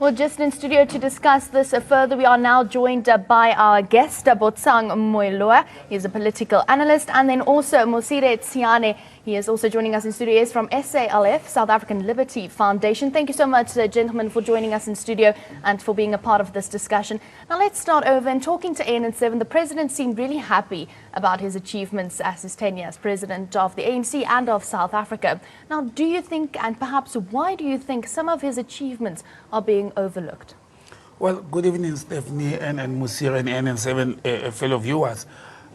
Well, just in studio to discuss this further, we are now joined by our guest, Botsang Moiloa. He is a political analyst, and then also Mosire Tsiane. He is also joining us in studio. He is from SALF, South African Liberty Foundation. Thank you so much, gentlemen, for joining us in studio and for being a part of this discussion. Now, let's start over and talking to ANC7. The president seemed really happy about his achievements as his tenure as president of the ANC and of South Africa. Now, do you think, and perhaps why do you think some of his achievements are being overlooked? Well, good evening, Stephanie and Musira and NN7 fellow viewers.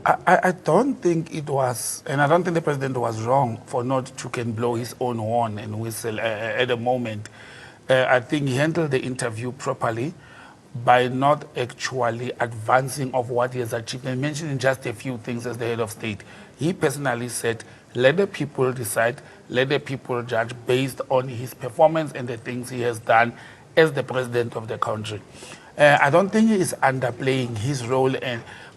I don't think it was, and I don't think the president was wrong for not to can blow his own horn and whistle at the moment. I think he handled the interview properly by not actually advancing of what he has achieved and mentioning just a few things as the head of state. He personally said, let the people decide, let the people judge based on his performance and the things he has done as the president of the country. I don't think he is underplaying his role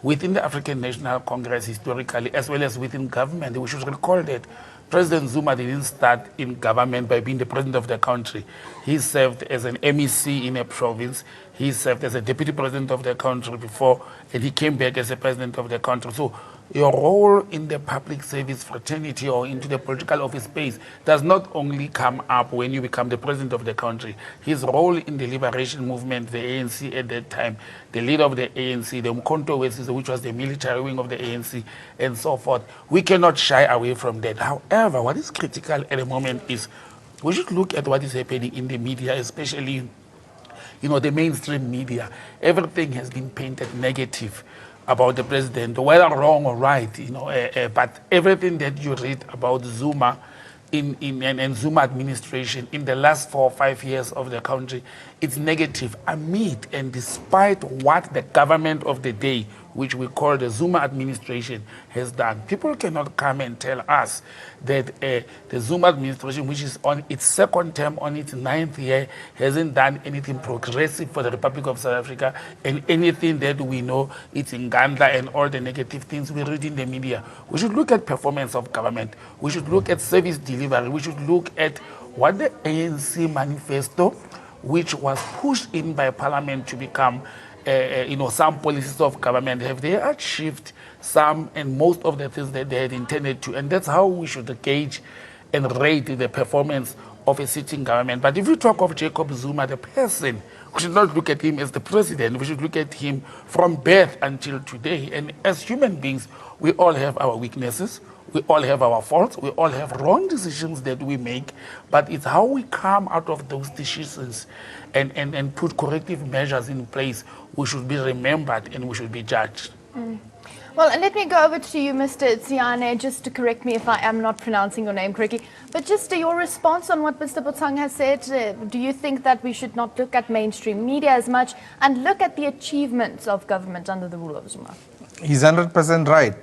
within the African National Congress historically, as well as within government. We should recall that President Zuma didn't start in government by being the president of the country. He served as an MEC in a province. He served as a deputy president of the country before, and he came back as a president of the country. So your role in the public service fraternity or into the political office space does not only come up when you become the president of the country. His role in the liberation movement, the ANC at that time, the leader of the ANC, the Umkhonto we which was the military wing of the ANC, and so forth. We cannot shy away from that. However, what is critical at the moment is we should look at what is happening in the media, especially the mainstream media. Everything has been painted negative about the president, whether wrong or right, but everything that you read about Zuma and Zuma administration in the last 4 or 5 years of the country, it's negative amid and despite what the government of the day, which we call the Zuma administration, has done. People cannot come and tell us that the Zuma administration, which is on its second term, on its 9th year, hasn't done anything progressive for the Republic of South Africa, and anything that we know, it's in Uganda and all the negative things we read in the media. We should look at performance of government. We should look at service delivery. We should look at what the ANC manifesto, which was pushed in by Parliament to become some policies of government, have they achieved some and most of the things that they had intended to? And that's how we should gauge and rate the performance of a sitting government. But if you talk of Jacob Zuma, the person, we should not look at him as the president. We should look at him from birth until today. And as human beings, we all have our weaknesses. We all have our faults. We all have wrong decisions that we make. But it's how we come out of those decisions and put corrective measures in place. We should be remembered and we should be judged. Well, let me go over to you, Mr. Tsiane, just to correct me if I am not pronouncing your name correctly. But just your response on what Mr. Botsang has said, do you think that we should not look at mainstream media as much and look at the achievements of government under the rule of Zuma? He's 100% right.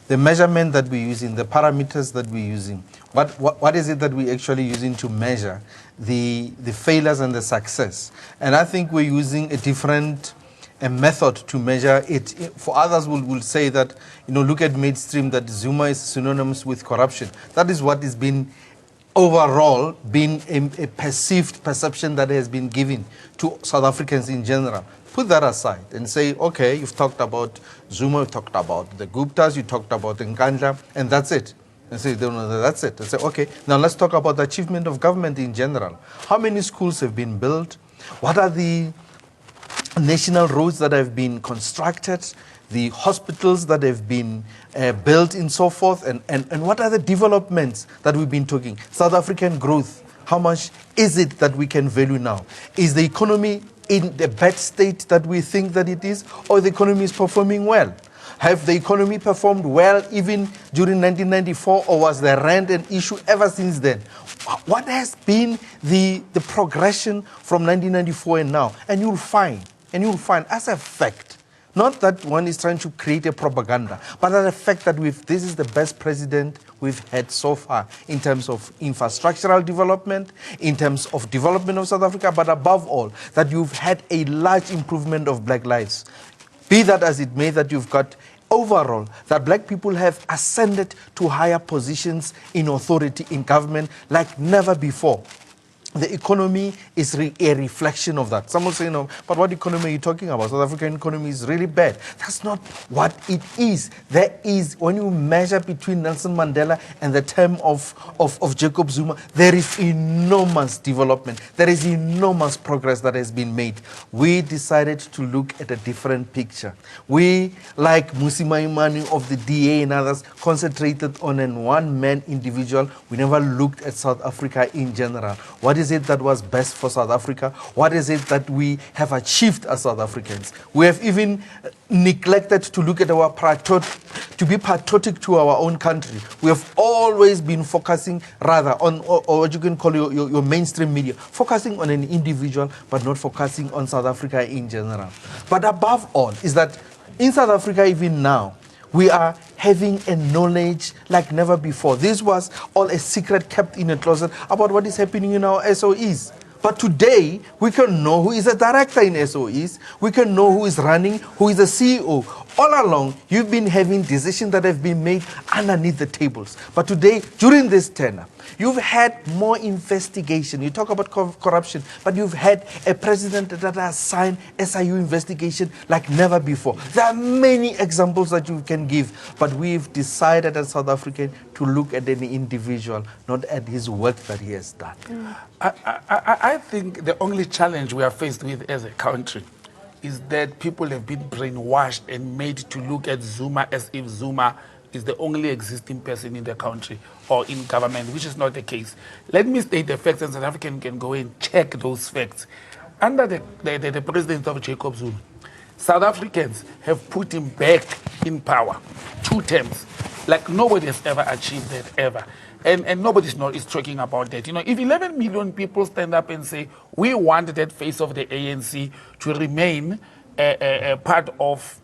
The measurement that we're using, the parameters that we're using, what is it that we're actually using to measure the failures and the success? And I think we're using a different method to measure it. For others will say that, look at mainstream, that Zuma is synonymous with corruption. That is what has been overall been a perceived perception that has been given to South Africans in general. Put that aside and say, okay, you've talked about Zuma, you've talked about the Guptas, you talked about Nkandla, and that's it. And say, no, that's it. And say, okay, now let's talk about the achievement of government in general. How many schools have been built? What are the national roads that have been constructed? The hospitals that have been built and so forth? And what are the developments that we've been talking? South African growth, how much is it that we can value now? Is the economy in the bad state that we think that it is, or the economy is performing well? Have the economy performed well even during 1994, or was the rand an issue ever since then? What has been the progression from 1994 and now? And you'll find as a fact, not that one is trying to create a propaganda, but as a fact that this is the best president we've had so far in terms of infrastructural development, in terms of development of South Africa, but above all, that you've had a large improvement of black lives. Be that as it may, that you've got overall that black people have ascended to higher positions in authority in government like never before. the economy is a reflection of that. Someone say, no, but what economy are you talking about? South African economy is really bad. That's not what it is. There is, when you measure between Nelson Mandela and the term of Jacob Zuma, there is enormous development. There is enormous progress that has been made. We decided to look at a different picture. We, like Musi Maimane of the DA and others, concentrated on a one-man individual. We never looked at South Africa in general. What is it that was best for South Africa? What is it that we have achieved as South Africans? We have even neglected to look at our to be patriotic to our own country. We have always been focusing rather on, or what you can call your mainstream media, focusing on an individual, but not focusing on South Africa in general. But above all is that in South Africa, even now, we are having a knowledge like never before. This was all a secret kept in a closet about what is happening in our SOEs. But today, we can know who is a director in SOEs. We can know who is running, who is the CEO. All along, you've been having decisions that have been made underneath the tables. But today, during this tenure, you've had more investigation. You talk about corruption, but you've had a president that has signed SIU investigation like never before. There are many examples that you can give, but we've decided as South African to look at any individual, not at his work that he has done. I think the only challenge we are faced with as a country is that people have been brainwashed and made to look at Zuma as if Zuma is the only existing person in the country or in government, which is not the case. Let me state the facts, and South African can go and check those facts. Under the presidency of Jacob Zuma, South Africans have put him back in power 2 terms. Like nobody has ever achieved that, ever. And nobody is talking about that. You know, if 11 million people stand up and say, we want that face of the ANC to remain a part of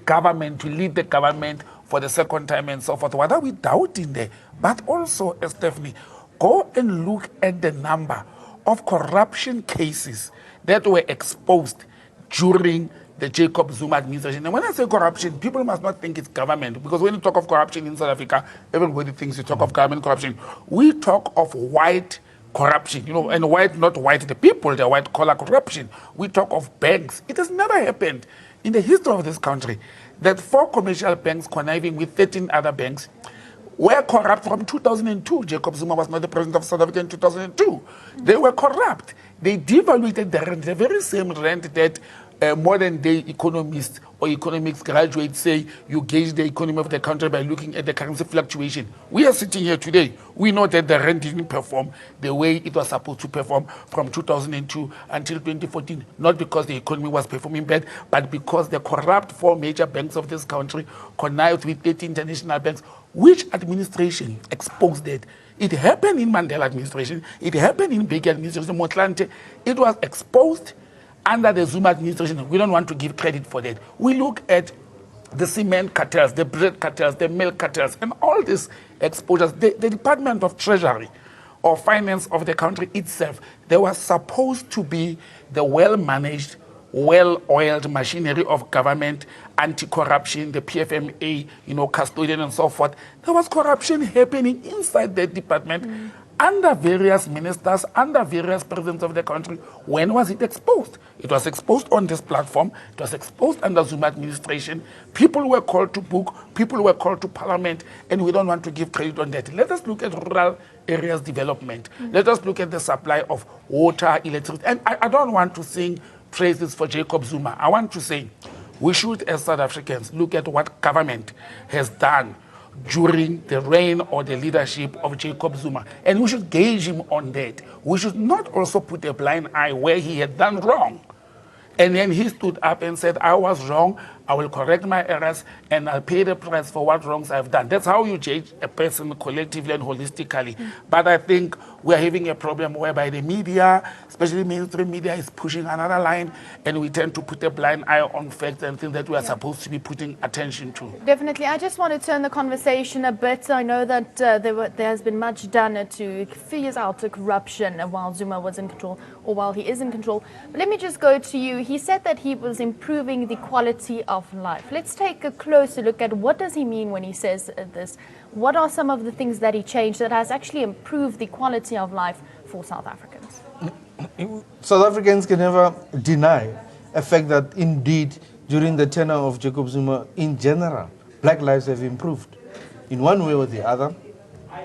government, to lead the government for the second time and so forth, what are we doubting there? But also, Stephanie, go and look at the number of corruption cases that were exposed during the Jacob Zuma administration. And when I say corruption, people must not think it's government, because when you talk of corruption in South Africa, everybody thinks you talk of government corruption. We talk of white corruption, you know, and white, not white, the people, the white collar corruption. We talk of banks. It has never happened in the history of this country that 4 commercial banks conniving with 13 other banks were corrupt from 2002. Jacob Zuma was not the president of South Africa in 2002. They were corrupt. They devaluated the rand, the very same rand that modern day economists or economics graduates say you gauge the economy of the country by looking at the currency fluctuation. We are sitting here today. We know that the rand didn't perform the way it was supposed to perform from 2002 until 2014, not because the economy was performing bad, but because the corrupt 4 major banks of this country connived with 80 international banks. Which administration exposed that? It happened in Mandela administration. It happened in Big administration, Motlanthe. It was exposed under the Zuma administration. We don't want to give credit for that. We look at the cement cartels, the bread cartels, the milk cartels, and all these exposures. The Department of Treasury or Finance of the country itself, they were supposed to be the well-managed, well-oiled machinery of government, anti-corruption, the PFMA, you know, custodian and so forth. There was corruption happening inside that department. Under various ministers, under various presidents of the country. When was it exposed? It was exposed on this platform. It was exposed under Zuma administration. People were called to book. People were called to parliament. And we don't want to give credit on that. Let us look at rural areas development. Let us look at the supply of water, electricity. And I don't want to sing praises for Jacob Zuma. I want to say we should, as South Africans, look at what government has done during the reign or the leadership of Jacob Zuma. And we should gauge him on that. We should not also put a blind eye where he had done wrong. And then he stood up and said, I was wrong, I will correct my errors, and I'll pay the price for what wrongs I've done. That's how you judge a person collectively and holistically. But I think we're having a problem whereby the media, especially mainstream media, is pushing another line, and we tend to put a blind eye on facts and things that we are supposed to be putting attention to. Definitely. I just want to turn the conversation a bit. I know that there has been much done to figure out the corruption while Zuma was in control, or while he is in control. But let me just go to you. He said that he was improving the quality of life. Let's take a closer look at what does he mean when he says this. What are some of the things that he changed that has actually improved the quality of life for South Africans? South Africans can never deny a fact that indeed during the tenure of Jacob Zuma, in general, black lives have improved. In one way or the other,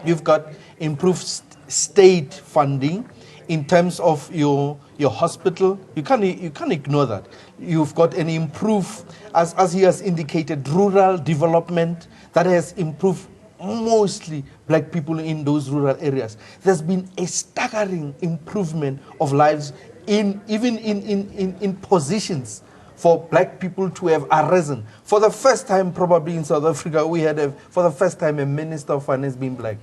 you've got improved state funding in terms of your hospital. You can't ignore that. You've got an improved, as he has indicated, rural development that has improved mostly black people in those rural areas. There's been a staggering improvement of lives even in positions for black people to have arisen. For the first time probably in South Africa, we had for the first time a Minister of Finance being black.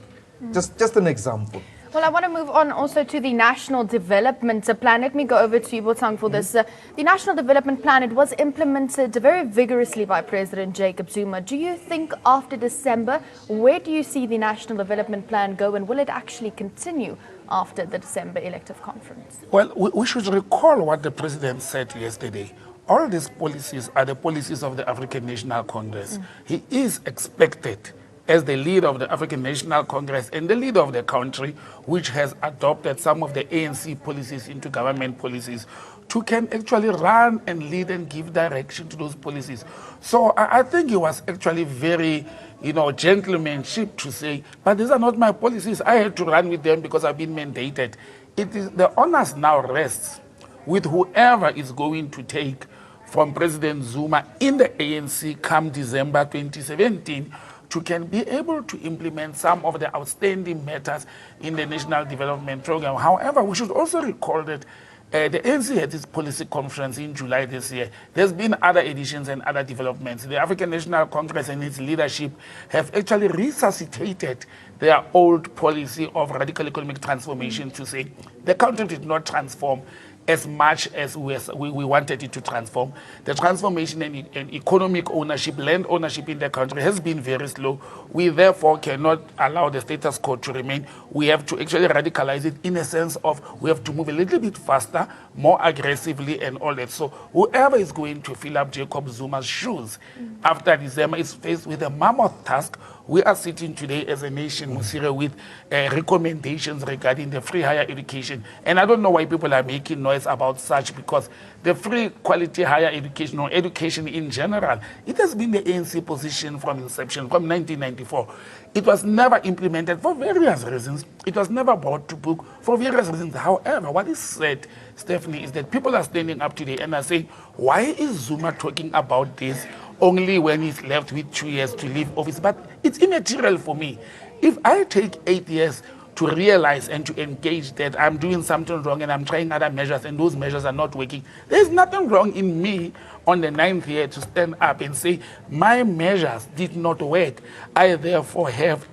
Just an example. Well, I want to move on also to the National Development Plan. Let me go over to you, Botsang, for this. The National Development Plan, it was implemented very vigorously by President Jacob Zuma. Do you think after December, where do you see the National Development Plan go, and will it actually continue after the December elective conference? Well, we should recall what the president said yesterday. All these policies are the policies of the African National Congress. He is expected, as the leader of the African National Congress and the leader of the country, which has adopted some of the ANC policies into government policies, to can actually run and lead and give direction to those policies. So I think he was actually very, gentlemanship to say, but these are not my policies. I had to run with them because I've been mandated. It is the onus now rests with whoever is going to take from President Zuma in the ANC come December 2017 to can be able to implement some of the outstanding matters in the National Development Program. However, we should also recall that the ANC had its policy conference in July this year. There's been other editions and other developments. The African National Congress and its leadership have actually resuscitated their old policy of radical economic transformation to say the country did not transform as much as we wanted it to transform. The transformation in economic ownership, land ownership in the country has been very slow. We therefore cannot allow the status quo to remain. We have to actually radicalize it in a sense of we have to move a little bit faster, more aggressively and all that. So whoever is going to fill up Jacob Zuma's shoes after December is faced with a mammoth task. We are sitting today as a nation, Musire, with recommendations regarding the free higher education. And I don't know why people are making noise about such, because the free quality higher education or education in general, it has been the ANC position from inception, from 1994. It was never implemented for various reasons. It was never brought to book for various reasons. However, what is said, Stephanie, is that people are standing up today and are saying, why is Zuma talking about this only when he's left with 2 years to leave office? But it's immaterial for me. If I take 8 years to realize and to engage that I'm doing something wrong and I'm trying other measures and those measures are not working, there's nothing wrong in me on the 9th year to stand up and say my measures did not work. I therefore have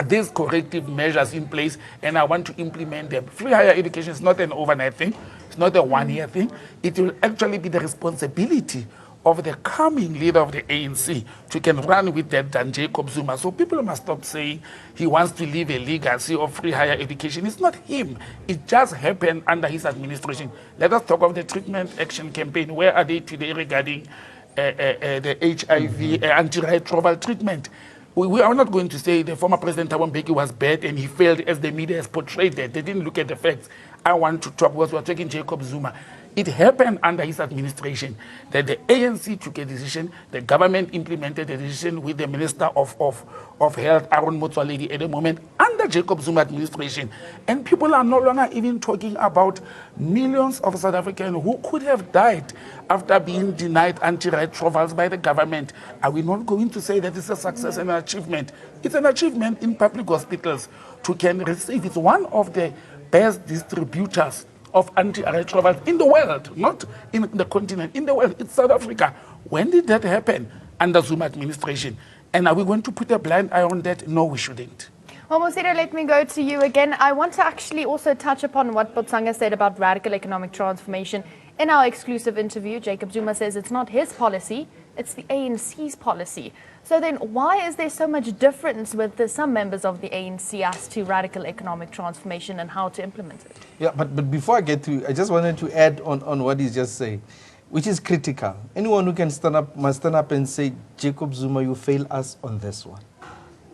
these corrective measures in place and I want to implement them. Free higher education is not an overnight thing. It's not a one-year thing. It will actually be the responsibility of the coming leader of the ANC to can run with that than Jacob Zuma. So people must stop saying he wants to leave a legacy of free higher education. It's not him. It just happened under his administration. Let us talk of the treatment action campaign. Where are they today regarding the HIV antiretroviral treatment? We are not going to say the former President Thabo Mbeki was bad and he failed as the media has portrayed that. They didn't look at the facts. I want to talk because we're talking Jacob Zuma. It happened under his administration that the ANC took a decision, the government implemented a decision with the Minister of Health, Aaron Motsoaledi, at the moment, under Jacob Zuma administration. And people are no longer even talking about millions of South Africans who could have died after being denied antiretrovirals by the government. Are we not going to say that it's a success and an achievement? It's an achievement in public hospitals to can receive. It's one of the best distributors of antiretrovirals in the world, not in the continent, in the world. It's South Africa. When did that happen? Under Zuma administration. And are we going to put a blind eye on that? No, we shouldn't. Well, Mosira, let me go to you again. I want to actually also touch upon what Botsanga said about radical economic transformation. In our exclusive interview, Jacob Zuma says it's not his policy, it's the ANC's policy. So then why is there so much difference with some members of the ANC as to radical economic transformation and how to implement it? Yeah, but before I get to, I just wanted to add on what he's just saying, which is critical. Anyone who can stand up must stand up and say, Jacob Zuma, you fail us on this one.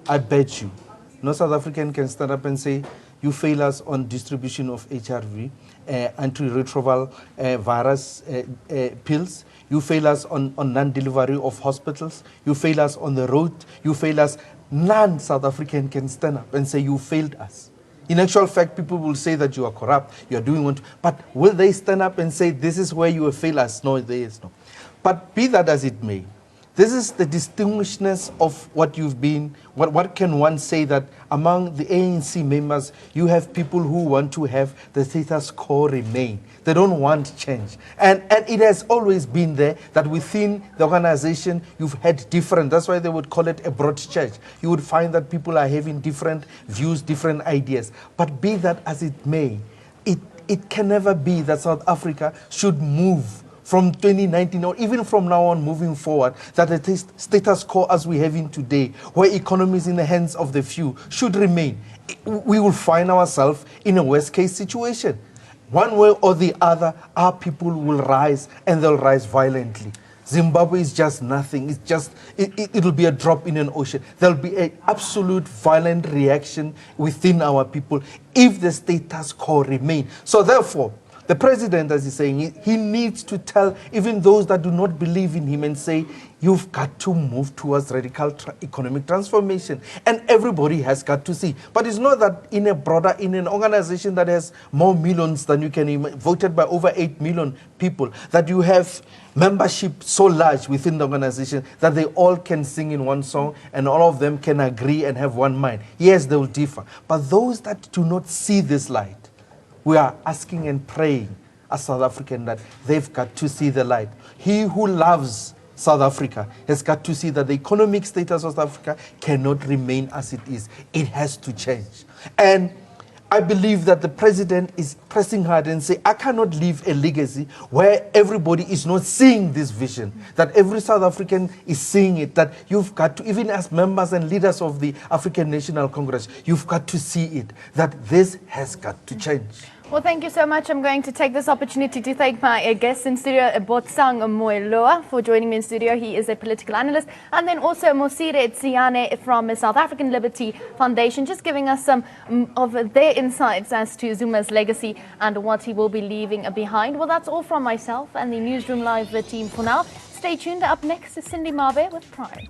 I bet you no South African can stand up and say, You fail us on distribution of HRV, antiretroviral virus pills. You fail us on non-delivery of hospitals. You fail us on the road. You fail us. None South African can stand up and say you failed us. In actual fact, people will say that you are corrupt, you are doing what, but will they stand up and say this is where you have failed us? No, there is no. But be that as it may, this is the distinguishedness of what you've been. What can one say that among the ANC members, you have people who want to have the status quo remain. They don't want change. And it has always been there that within the organization, you've had different, that's why they would call it a broad church. You would find that people are having different views, different ideas. But be that as it may, it can never be that South Africa should move from 2019 or even from now on moving forward, that the status quo as we have in today, where economy is in the hands of the few, should remain. We will find ourselves in a worst case situation. One way or the other, our people will rise, and they'll rise violently. Zimbabwe is just nothing. It's just, it'll be a drop in an ocean. There'll be an absolute violent reaction within our people if the status quo remain. So therefore, the president, as he's saying, he needs to tell even those that do not believe in him and say, you've got to move towards radical economic transformation. And everybody has got to see. But it's not that in an organization that has more millions than you can voted by over 8 million people, that you have membership so large within the organization that they all can sing in one song and all of them can agree and have one mind. Yes, they will differ. But those that do not see this light, we are asking and praying as South African that they've got to see the light. He who loves South Africa has got to see that the economic status of South Africa cannot remain as it is. It has to change. And I believe that the president is pressing hard and say, I cannot leave a legacy where everybody is not seeing this vision, that every South African is seeing it, that you've got to, even as members and leaders of the African National Congress, you've got to see it, that this has got to change. Well, thank you so much. I'm going to take this opportunity to thank my guest in studio, Botsang Moiloa, for joining me in studio. He is a political analyst. And then also Mosire Tsiane from South African Liberty Foundation, just giving us some of their insights as to Zuma's legacy and what he will be leaving behind. Well, that's all from myself and the Newsroom Live team for now. Stay tuned. Up next is Cindy Marbe with Prime.